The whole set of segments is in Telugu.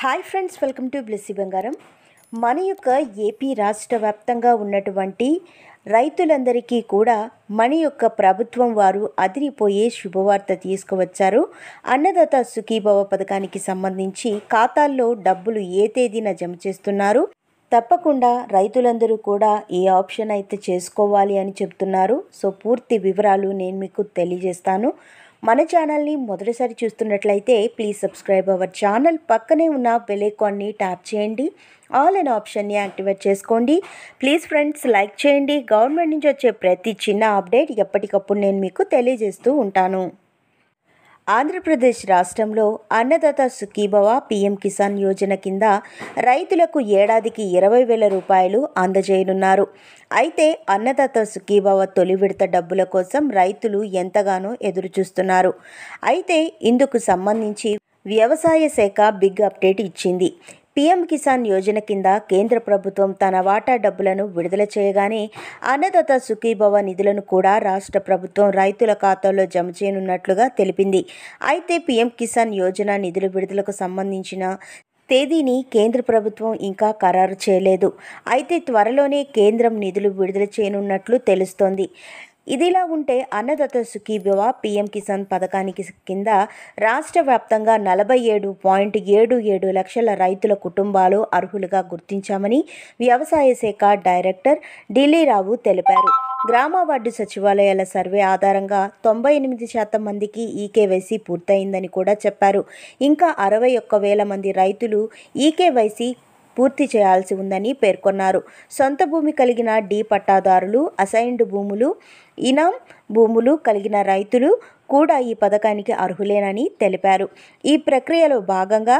Hi friends, welcome to Blessy బంగారం. మన యొక్క ఏపీ రాష్ట్ర వ్యాప్తంగా ఉన్నటువంటి రైతులందరికీ కూడా మన యొక్క ప్రభుత్వం వారు అదిరిపోయే శుభవార్త తీసుకువచ్చారు. అన్నదాత సుఖీభవ పథకానికి సంబంధించి ఖాతాల్లో డబ్బులు ఏ తేదీన జమ చేస్తున్నారు, తప్పకుండా రైతులందరూ కూడా ఈ ఆప్షన్ అయితే చేసుకోవాలి అని చెప్తున్నారు. సో పూర్తి వివరాలు నేను మీకు తెలియజేస్తాను. మన ఛానల్ని మొదటిసారి చూస్తున్నట్లయితే ప్లీజ్ సబ్స్క్రైబ్ అవర్ ఛానల్. పక్కనే ఉన్న బెల్ ఐకాన్ని ట్యాప్ చేయండి, ఆల్ అనే ఆప్షన్ని యాక్టివేట్ చేసుకోండి. ప్లీజ్ ఫ్రెండ్స్ లైక్ చేయండి. గవర్నమెంట్ నుంచి వచ్చే ప్రతి చిన్న అప్డేట్ ఎప్పటికప్పుడు నేను మీకు తెలియజేస్తూ ఉంటాను. ఆంధ్రప్రదేశ్ రాష్ట్రంలో అన్నదాత సుఖీభవ పీఎం కిసాన్ యోజన కింద రైతులకు ఏడాదికి 20,000 రూపాయలు అందజేయనున్నారు. అయితే అన్నదాత సుఖీభవ తొలి విడత డబ్బుల కోసం రైతులు ఎంతగానో ఎదురుచూస్తున్నారు. అయితే ఇందుకు సంబంధించి వ్యవసాయ శాఖ బిగ్ అప్డేట్ ఇచ్చింది. పీఎం కిసాన్ యోజన కింద కేంద్ర ప్రభుత్వం తన వాటా డబ్బులను విడుదల చేయగానే అన్నదాత సుఖీభవ నిధులను కూడా రాష్ట్ర ప్రభుత్వం రైతుల ఖాతాల్లో జమ చేయనున్నట్లుగా తెలిపింది. అయితే పీఎం కిసాన్ యోజన నిధుల విడుదలకు సంబంధించిన తేదీని కేంద్ర ప్రభుత్వం ఇంకా ఖరారు చేయలేదు. అయితే త్వరలోనే కేంద్రం నిధులు విడుదల చేయనున్నట్లు తెలుస్తోంది. ఇదిలా ఉంటే అన్నదాత సుఖీభవ పీఎం కిసాన్ పథకానికి కింద రాష్ట్ర వ్యాప్తంగా 47.77 లక్షల రైతుల కుటుంబాలు అర్హులుగా గుర్తించామని వ్యవసాయ శాఖ డైరెక్టర్ ఢిల్లీరావు తెలిపారు. గ్రామ వార్డు సచివాలయాల సర్వే ఆధారంగా 98% మందికి ఈకేవైసీ పూర్తయిందని కూడా చెప్పారు. ఇంకా 61,000 మంది రైతులు ఈకేవైసీ పూర్తి చేయాల్సి ఉందని పేర్కొన్నారు. సొంత భూమి కలిగిన డి పట్టాదారులు, అసైన్డ్ భూములు, ఇనాం భూములు కలిగిన రైతులు కూడా ఈ పథకానికి అర్హులేనని తెలిపారు. ఈ ప్రక్రియలో భాగంగా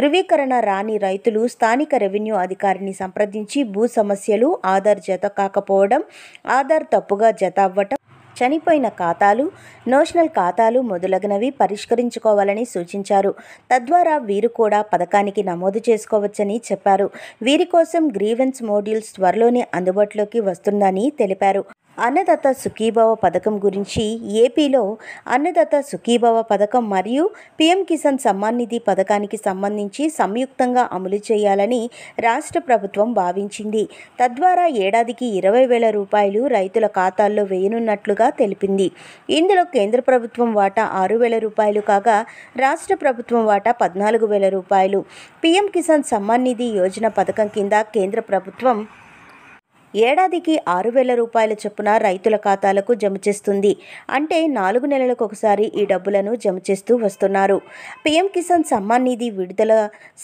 ధృవీకరణ రాని రైతులు స్థానిక రెవెన్యూ అధికారిని సంప్రదించి భూ సమస్యలు, ఆధార్ జత కాకపోవడం, ఆధార్ తప్పుగా జత అవ్వటం, చనిపోయిన ఖాతాలు, నేషనల్ ఖాతాలు మొదలగునవి పరిష్కరించుకోవాలని సూచించారు. తద్వారా వీరు కూడా పథకానికి నమోదు చేసుకోవచ్చని చెప్పారు. వీరి కోసం గ్రీవెన్స్ మోడ్యూల్స్ త్వరలోనే అందుబాటులోకి వస్తుందని తెలిపారు. అన్నదాత సుఖీభవ పథకం గురించి ఏపీలో అన్నదాత సుఖీభవ పథకం మరియు పీఎం కిసాన్ సమ్మాన్ నిధి పథకానికి సంబంధించి సంయుక్తంగా అమలు చేయాలని రాష్ట్ర ప్రభుత్వం భావించింది. తద్వారా ఏడాదికి 20,000 రూపాయలు రైతుల ఖాతాల్లో వేయనున్నట్లుగా తెలిపింది. ఇందులో కేంద్ర ప్రభుత్వం వాటా 6,000 రూపాయలు కాగా రాష్ట్ర ప్రభుత్వం వాటా 14,000 రూపాయలు. పీఎం కిసాన్ సమ్మాన్ నిధి యోజన పథకం కింద కేంద్ర ప్రభుత్వం ఏడాదికి 6,000 రూపాయల చొప్పున రైతుల ఖాతాలకు జమ చేస్తుంది. అంటే 4 నెలలకు ఒకసారి ఈ డబ్బులను జమ చేస్తూ వస్తున్నారు. పీఎం కిసాన్ సమ్మాన్ నిధి విడుదల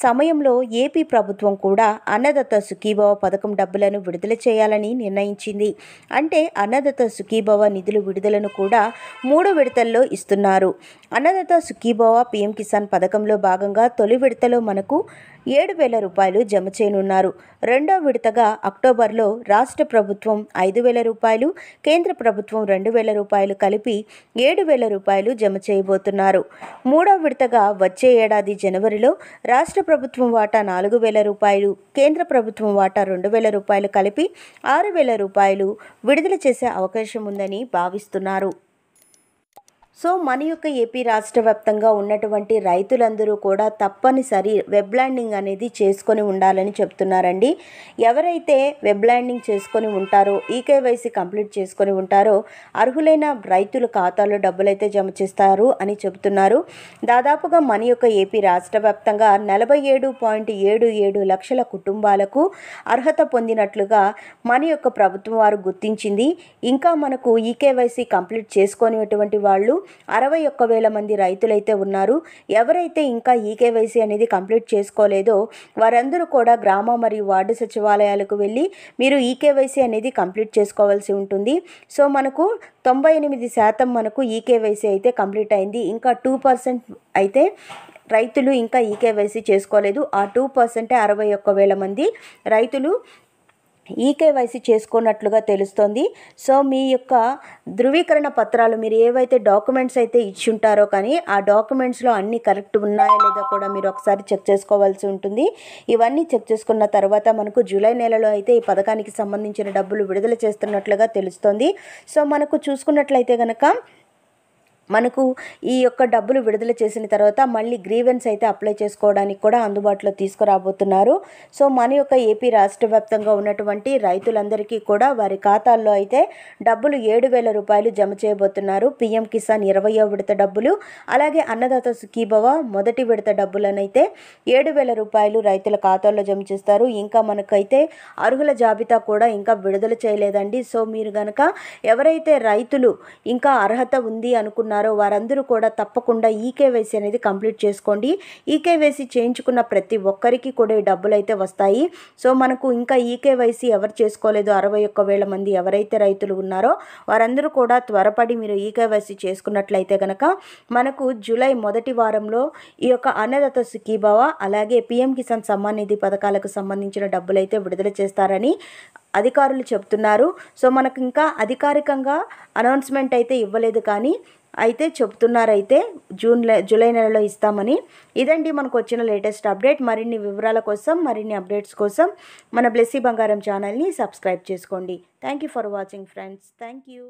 సమయంలో ఏపీ ప్రభుత్వం కూడా అన్నదాత సుఖీభవ పథకం డబ్బులను విడుదల చేయాలని నిర్ణయించింది. అంటే అన్నదాత సుఖీభవ నిధుల విడుదలను కూడా 3 విడతల్లో ఇస్తున్నారు. అన్నదాత సుఖీభవ పీఎం కిసాన్ పథకంలో భాగంగా తొలి విడతలో మనకు 7,000 రూపాయలు జమ చేయనున్నారు. రెండో విడతగా అక్టోబర్లో రాష్ట్ర ప్రభుత్వం 5,000 రూపాయలు, కేంద్ర ప్రభుత్వం 2,000 రూపాయలు కలిపి 7,000 రూపాయలు జమ చేయబోతున్నారు. మూడో విడతగా వచ్చే ఏడాది జనవరిలో రాష్ట్ర ప్రభుత్వం వాటా 4,000 రూపాయలు, కేంద్ర ప్రభుత్వం వాటా 2,000 రూపాయలు కలిపి 6,000 రూపాయలు విడుదల చేసే అవకాశం ఉందని భావిస్తున్నారు. సో మన యొక్క ఏపీ రాష్ట్ర వ్యాప్తంగా ఉన్నటువంటి రైతులందరూ కూడా తప్పనిసరి వెబ్ ల్యాండింగ్ అనేది చేసుకొని ఉండాలని చెప్తున్నారండి. ఎవరైతే వెబ్ ల్యాండింగ్ చేసుకొని ఉంటారో, ఈకేవైసీ కంప్లీట్ చేసుకొని ఉంటారో అర్హులైన రైతుల ఖాతాలో డబ్బులైతే జమ చేస్తారు అని చెబుతున్నారు. దాదాపుగా మన యొక్క ఏపీ రాష్ట్ర వ్యాప్తంగా 47.77 లక్షల కుటుంబాలకు అర్హత పొందినట్లుగా మన యొక్క ప్రభుత్వం వారు గుర్తించింది. ఇంకా మనకు ఈకేవైసీ కంప్లీట్ చేసుకునేటువంటి వాళ్ళు 61,000 మంది రైతులైతే ఉన్నారు. ఎవరైతే ఇంకా ఈకేవైసీ అనేది కంప్లీట్ చేసుకోలేదో వారందరూ కూడా గ్రామ మరియు వార్డు సచివాలయాలకు వెళ్ళి మీరు ఈకేవైసీ అనేది కంప్లీట్ చేసుకోవాల్సి ఉంటుంది. సో మనకు 98% మనకు ఈకేవైసీ అయితే కంప్లీట్ అయింది. ఇంకా 2% అయితే రైతులు ఇంకా ఈకేవైసీ చేసుకోలేదు. ఆ 2% 61,000 మంది రైతులు ఈకేవైసీ చేసుకున్నట్లుగా తెలుస్తోంది. సో మీ యొక్క ధృవీకరణ పత్రాలు మీరు ఏవైతే డాక్యుమెంట్స్ అయితే ఇచ్చుంటారో కానీ ఆ డాక్యుమెంట్స్లో అన్నీ కరెక్ట్ ఉన్నాయా లేదా కూడా మీరు ఒకసారి చెక్ చేసుకోవాల్సి ఉంటుంది. ఇవన్నీ చెక్ చేసుకున్న తర్వాత మనకు జూలై నెలలో అయితే ఈ పథకానికి సంబంధించిన డబ్బులు విడుదల చేస్తున్నట్లుగా తెలుస్తోంది. సో మనకు చూసుకున్నట్లయితే కనుక మనకు ఈ యొక్క డబ్బులు విడుదల చేసిన తర్వాత మళ్ళీ గ్రీవెన్స్ అయితే అప్లై చేసుకోవడానికి కూడా అందుబాటులో తీసుకురాబోతున్నారు. సో మన యొక్క ఏపీ రాష్ట్ర వ్యాప్తంగా ఉన్నటువంటి రైతులందరికీ కూడా వారి ఖాతాల్లో అయితే డబ్బులు 7,000 రూపాయలు జమ చేయబోతున్నారు. పీఎం కిసాన్ 20వ విడత డబ్బులు, అలాగే అన్నదాత సుఖీభవ మొదటి విడత డబ్బులనైతే 7,000 రూపాయలు రైతుల ఖాతాల్లో జమ చేస్తారు. ఇంకా మనకైతే అర్హుల జాబితా కూడా ఇంకా విడుదల చేయలేదండి. సో మీరు గనక ఎవరైతే రైతులు ఇంకా అర్హత ఉంది అనుకున్నారో వారందరూ కూడా తప్పకుండా ఈకేవైసీ అనేది కంప్లీట్ చేసుకోండి. ఈకేవైసీ చేయించుకున్న ప్రతి ఒక్కరికి కూడా ఈ డబ్బులు అయితే వస్తాయి. సో మనకు ఇంకా ఈకేవైసీ ఎవరు చేసుకోలేదు 61,000 మంది ఎవరైతే రైతులు ఉన్నారో వారందరూ కూడా త్వరపడి మీరు ఈకేవైసీ చేసుకున్నట్లయితే కనుక మనకు జూలై మొదటి వారంలో ఈ యొక్క అన్నదాత సుఖీభవ అలాగే పీఎం కిసాన్ సమ్మాన్ నిధి పథకాలకు సంబంధించిన డబ్బులు అయితే విడుదల చేస్తారని అధికారులు చెప్తున్నారు. సో మనకు ఇంకా అధికారికంగా అనౌన్స్మెంట్ అయితే ఇవ్వలేదు, కానీ అయితే చెప్తున్నారైతే జూలై నెలలో ఇస్తామని. ఇదండి మనకు వచ్చిన లేటెస్ట్ అప్డేట్. మరిన్ని వివరాల కోసం, మరిన్ని అప్డేట్స్ కోసం మన బ్లెస్సీ బంగారం ఛానల్ని సబ్స్క్రైబ్ చేసుకోండి. Thank you for watching friends. Thank you.